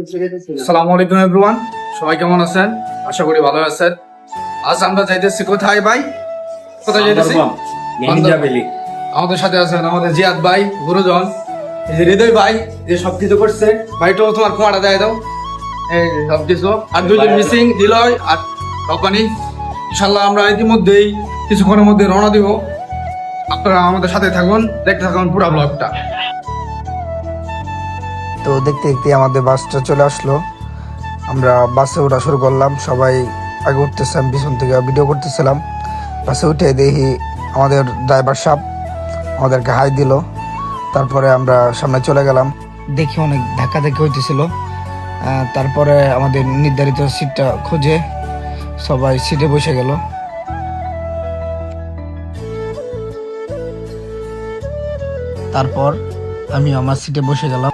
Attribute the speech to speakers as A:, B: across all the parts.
A: আসসালামু আলাইকুম এভরিওয়ান, সবাই কেমন আছেন? আশা করি ভালো আছেন। আজ আমরা যাইতেছি কোথায় ভাই? কোথায় যাইতেছি? আমাদের সাথে আছেন আমাদের জিয়াদ ভাই, গুরুজন, এই যে হৃদয় ভাই, যে সবকিছু করছে। ভাইটো তোমার কুমারটা দেয় দাও, এই সবকিছু। আর দুইজন মিসিং, দিলয় আর রব্বানি। ইনশাল্লাহ আমরা ইতিমধ্যেই কিছুক্ষণের মধ্যে রওনা দিব। আপনারা আমাদের সাথে থাকুন, দেখতে থাকুন পুরো ব্লগটা।
B: তো দেখতে দেখতে আমাদের বাসটা চলে আসলো। আমরা বাসে ওঠা শুরু করলাম। সবাই আগে উঠতেছিলাম, পিছন থেকে ভিডিও করতেছিলাম। বাসে উঠে দেখি আমাদের ড্রাইভার সাহেব আমাদেরকে হাই দিল। তারপরে আমরা সামনে চলে গেলাম। দেখি অনেক ধাক্কা ধাক্কি হইতেছিল। তারপরে আমাদের নির্ধারিত সিটটা খুঁজে সবাই সিটে বসে গেল। তারপর আমি আমার সিটে বসে গেলাম।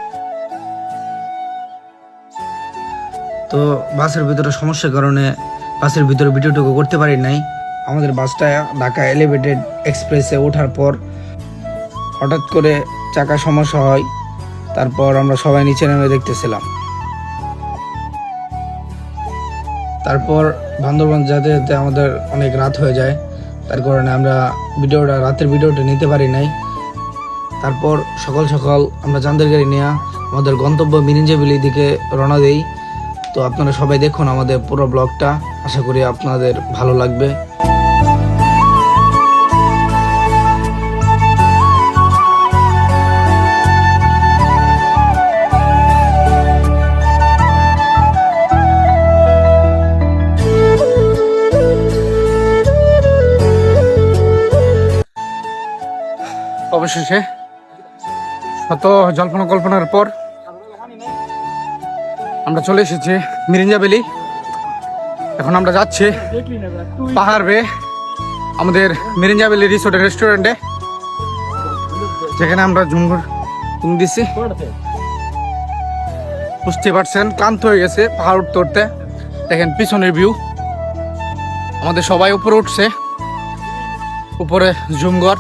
B: তো বাসের ভিতরে সমস্যার কারণে বাসের ভিতরে ভিডিওটুকু করতে পারি নাই। আমাদের বাসটা ঢাকা এলিভেটেড এক্সপ্রেসে ওঠার পর হঠাৎ করে চাকা সমস্যা হয়। তারপর আমরা সবাই নিচে নেমে দেখতেছিলাম। তারপর বান্দরবান যেতে যেতে আমাদের অনেক রাত হয়ে যায়। তার কারণে আমরা রাতের ভিডিওটা নিতে পারি নাই। তারপর সকাল সকাল আমরা চাঁদের গাড়ি নিয়ে আমাদের গন্তব্য মিরিঞ্জাবিলির দিকে রওনা দেই। তো আপনারা সবাই দেখুন আমাদের পুরো ব্লগটা, আশা করি আপনাদের ভালো লাগবে।
A: অবশেষে শত জল্পনা কল্পনার পর আমরা চলে এসেছি মিরিঞ্জাবিলি। এখন আমরা যাচ্ছি পাহাড় বেয়ে আমাদের মিরিঞ্জাবিলি রিসোর্টের রেস্টুরেন্টে, যেখানে আমরা ঘুম দিচ্ছি। বুঝতে পারছেন, ক্লান্ত হয়ে গেছে পাহাড় উঠতে উঠতে। দেখেন পিছনের ভিউ, আমাদের সবাই উপরে উঠছে, উপরে জুমঘর।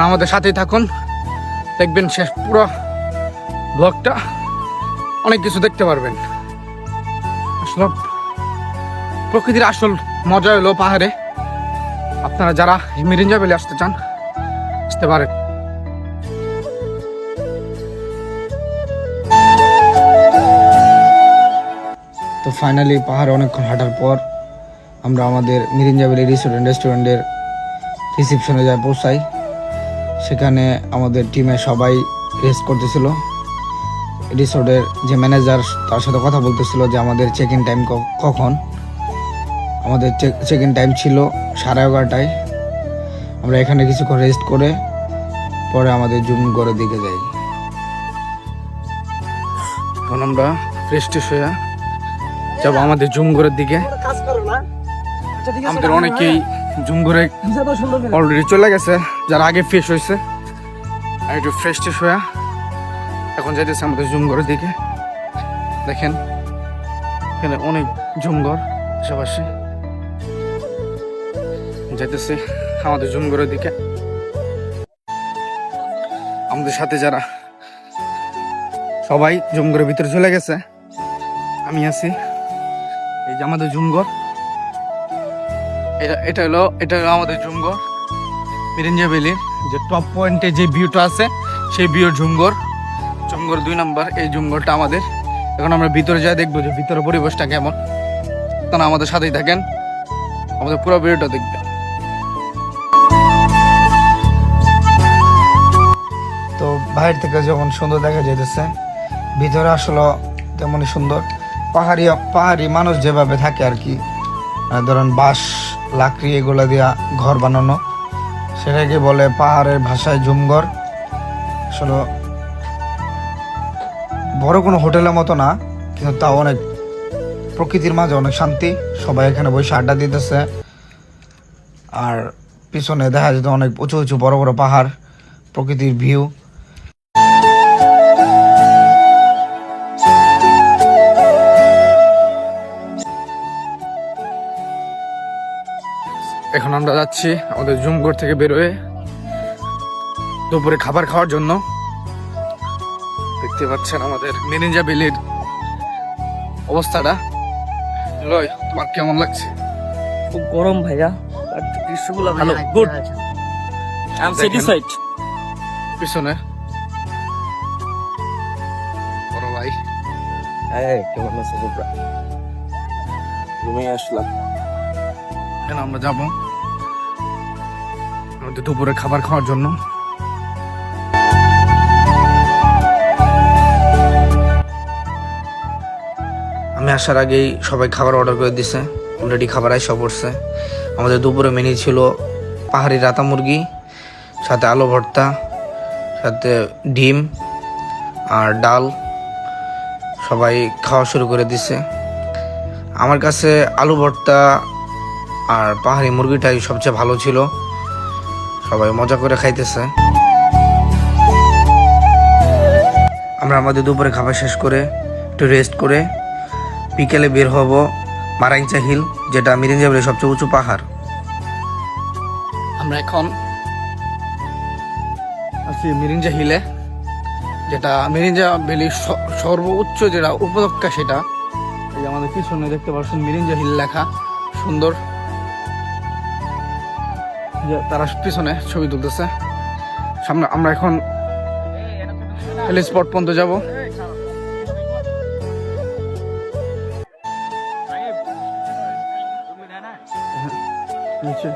A: আমাদের সাথেই থাকুন, দেখবেন শেষ পুরো ব্লগটা, অনেক কিছু দেখতে পারবেন। আসলে প্রকৃতির আসল মজা হলো পাহাড়ে। আপনারা যারা মিরিঞ্জাবিলি আসতে চান আসতে পারেন।
B: তো ফাইনালি পাহাড়ে অনেকক্ষণ হাঁটার পর আমরা আমাদের মিরিঞ্জাবিলি রেস্টুরেন্টের রিসেপশনে যাই পৌঁছাই। সেখানে আমাদের টিমে সবাই রেস্ট করতেছিল। রিসোর্টের যে ম্যানেজার তার সাথে কথা বলতেছিল যে আমাদের চেক ইন টাইম কখন। আমাদের চেক ইন টাইম ছিল 11:30টায়। আমরা এখানে কিছুক্ষণ রেস্ট করে পরে আমাদের জুমঘরের দিকে যাই।
A: এখন আমরা ফ্রেশ হয়ে যাবো আমাদের জুমঘরের দিকে। আমাদের অনেকেই জুমঘরে অলরেডি চলে গেছে, যারা আগে ফ্রেশ হয়েছে। আর একটু ফ্রেশ হয়ে এখন যাইতেছে আমাদের জুমঘরের দিকে। দেখেন এখানে অনেক জুমঘর আশেপাশে। যাইতেছে আমাদের জুমঘরের দিকে। আমাদের সাথে যারা সবাই জুমঘরের ভিতরে চলে গেছে, আমি আছি। এই যে আমাদের জুমঘর, এটা হলো আমাদের জুমঘর মিরিঞ্জাবিলির যে টপ পয়েন্টে যে ভিউটা আছে, সেই ভিউর জুমঘর 2 নম্বর। এই জুমঘরটা আমাদের। এখন আমরা ভিতরে যাই, দেখবো যে ভিতরে পরিবেশটা কেমন। তারা আমাদের সাথেই থাকেন, আমাদের পুরো ভিডিওটা দেখবেন।
B: তো বাইরে থেকে যখন সুন্দর দেখা যাইতেছে, ভিতরে আসলে তেমনই সুন্দর। পাহাড়ি মানুষ যেভাবে থাকে আর কি, ধরেন বাঁশ লাকড়ি এগুলো দিয়া ঘর বানানো, সেটাকে বলে পাহাড়ের ভাষায় জুমঘর। আসলে বড় কোনো হোটেলের মতো না, কিন্তু তাও অনেক প্রকৃতির মাঝে অনেক শান্তি। সবাই এখানে বসে আড্ডা দিতেছে। আর পিছনে দেখা যেত অনেক উঁচু উঁচু বড় বড় পাহাড়, প্রকৃতির ভিউ।
A: এখন আমরা যাচ্ছি আমাদের জুমঘর থেকে বেরোয় দুপুরে খাবার খাওয়ার জন্য। দেখতে পাচ্ছেন আমাদের মিরিঞ্জা ভ্যালির অবস্থাটা। লয়, তোমার কেমন লাগছে?
C: খুব গরম ভাইয়া, বাট দৃশ্যগুলো ভালো, গুড। I am satisfied.
A: পিছনে বড় ভাই,
C: কেমন আছে তোমরা? রুমে আসলাম।
A: এখন আমরা যাবো আমাদের দুপুরে খাবার খাওয়ার জন্য।
B: আমি আসার আগেই সবাই খাবার অর্ডার করে দিছে, অলরেডি খাবার আইসা পড়ছে। আমাদের দুপুরে মেনু ছিল পাহাড়ি রাতা মুরগি, সাথে আলু ভর্তা, সাথে ডিম আর ডাল। সবাই খাওয়া শুরু করে দিছে। আমার কাছে আলু ভর্তা আর পাহাড়ি মুরগিটাই সবচেয়ে ভালো ছিল। সবাই মজা করে খাইতেছে। আমরা আমাদের দুপুরে খাবার শেষ করে একটু রেস্ট করে বিকেলে বের হব মারাইঞ্চা হিল, যেটা মিরিঞ্জা ভ্যালির সবচেয়ে উঁচু পাহাড়।
A: আমরা এখন আছি মিরিঞ্জা হিলে, যেটা মিরিঞ্জা ভ্যালির সর্বোচ্চ যেটা উপত্যকা, সেটা এই যে আমাদের পিছনে দেখতে পাচ্ছেন মিরিঞ্জা হিল লেখা, সুন্দর। যে তারা পিছনে ছবি তুলতেছে। সামনে আমরা এখন হিল স্পট পর্যন্ত যাব। নিচে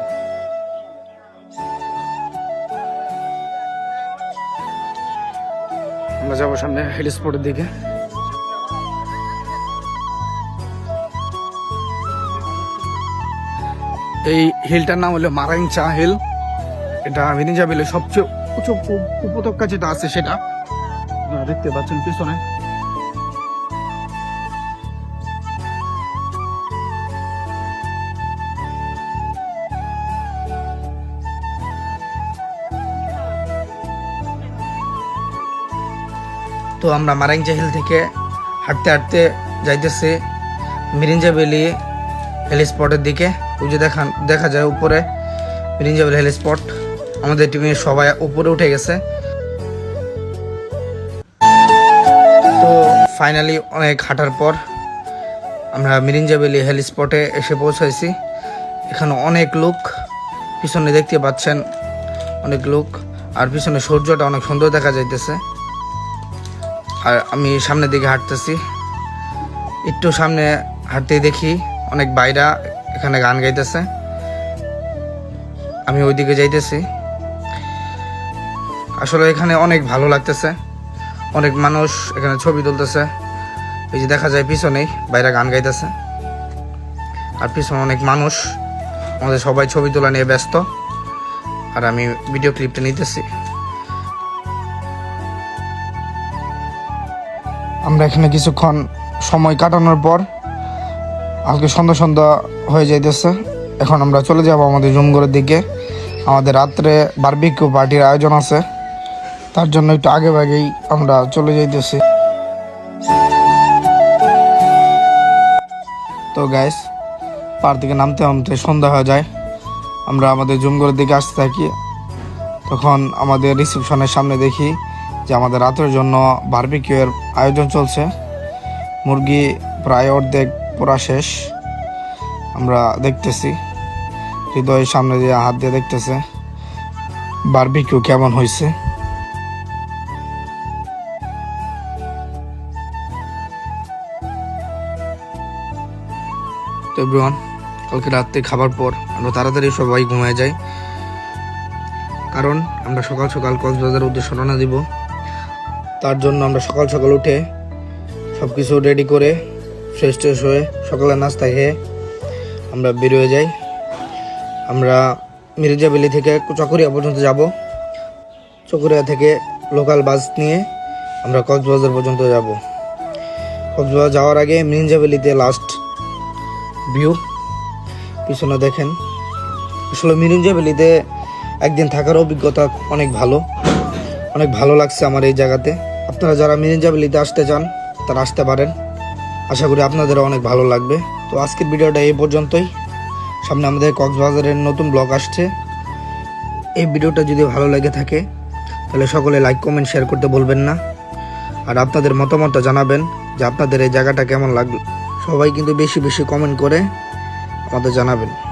A: আমরা যাবো সামনে হিল স্পটের দিকে। এই হিলটার নাম হলো মারাইঞ্চা হিল। এটা মিরিঞ্জা ভ্যালির সবচেয়ে উঁচু উপত্যকা যেটা আছে সেটা আপনারা দেখতে পাচ্ছেন পিছনে।
B: তো আমরা মারাইঞ্চা হিল থেকে হাঁটতে হাঁটতে যাইতেছি মিরিঞ্জা ভ্যালি হিল স্পটের দিকে। ওই যে দেখা যায় উপরে মিরিঞ্জা ভ্যালি হিল স্পট। আমাদের টিমের সবাই উপরে উঠে গেছে। তো ফাইনালি অনেক হাঁটার পর আমরা মিরিঞ্জা ভ্যালি হিল স্পটে এসে পৌঁছাইছি। এখানে অনেক লোক, পিছনে দেখতে পাচ্ছেন অনেক লোক, আর পিছনে সূর্যটা অনেক সুন্দর দেখা যাইতেছে। আর আমি সামনের দিকে হাঁটতেছি, একটু সামনে হাঁটতেই দেখি অনেক বাইরা এখানে গান গাইতেছে। আমি ওইদিকে যাইতেছি। আসলে এখানে অনেক ভালো লাগতেছে, অনেক মানুষ এখানে ছবি তুলতেছে। এই যে দেখা যায় পিছনেই বাইরা গান গাইতেছে, আর পিছনে অনেক মানুষ, আমাদের সবাই ছবি তোলা নিয়ে ব্যস্ত, আর আমি ভিডিও ক্লিপটা নিতেছি। আমরা এখানে কিছুক্ষণ সময় কাটানোর পর আজকে সন্ধ্যা সন্ধ্যা হয়ে যাইতেছে। এখন আমরা চলে যাব আমাদের রুমগুলোর দিকে। আমাদের রাত্রে বারবিকিউ পার্টির আয়োজন আছে, তার জন্য একটু আগে আগেই আমরা চলে যাইতেছি। তো গাইস, পাহাড় থেকে নামতে নামতে সন্ধ্যা হয়ে যায়। আমরা আমাদের রুমগুলোর দিকে আসতে থাকি। তখন আমাদের রিসেপশনের সামনে দেখি যে আমাদের রাতের জন্য বারবিকিউ এর আয়োজন চলছে। মুরগি প্রায় অর্ধেক পোড়া শেষ। আমরা দেখতেছি, হৃদয়ের সামনে দিয়ে হাত দিয়ে দেখতেছে বারবিকিউ কেমন হয়েছে। তো এভরিওয়ান, কালকে রাতে খাবার পর আমরা তাড়াতাড়ি সবাই ঘুমিয়ে যাই, কারণ আমরা সকাল সকাল কক্সবাজারের উদ্দেশ্যে রওনা দিব। তার জন্য আমরা সকাল সকাল উঠে সব কিছু রেডি করে ফ্রেশ ট্রেশ হয়ে সকালের নাস্তা খেয়ে আমরা বেরিয়ে যাই। আমরা মিরিঞ্জা ভ্যালি থেকে চকরিয়া পর্যন্ত যাব। চকরিয়া থেকে লোকাল বাস নিয়ে আমরা কক্সবাজার পর্যন্ত যাব। কক্সবাজার যাওয়ার আগে মিরিঞ্জা ভ্যালিতে লাস্ট ভিউ পিছনে দেখেন। আসলে মিরিঞ্জা ভ্যালিতে একদিন থাকার অভিজ্ঞতা অনেক ভালো লাগছে আমার এই জায়গাতে। আপনারা যারা মিরিঞ্জা ভ্যালিতে আসতে চান তারা আসতে পারেন, আশা করি আপনাদেরও অনেক ভালো লাগবে। তো আজকের ভিডিওটা এই পর্যন্তই। সামনে আমাদের কক্সবাজারের নতুন ব্লগ আসছে। এই ভিডিওটা যদি ভালো লেগে থাকে তাহলে সকলে লাইক কমেন্ট শেয়ার করতে বলবেন না। আর আপনাদের মতামতটা জানাবেন যে আপনাদের এই জায়গাটা কেমন লাগলো। সবাই কিন্তু বেশি বেশি কমেন্ট করে আমাদের জানাবেন।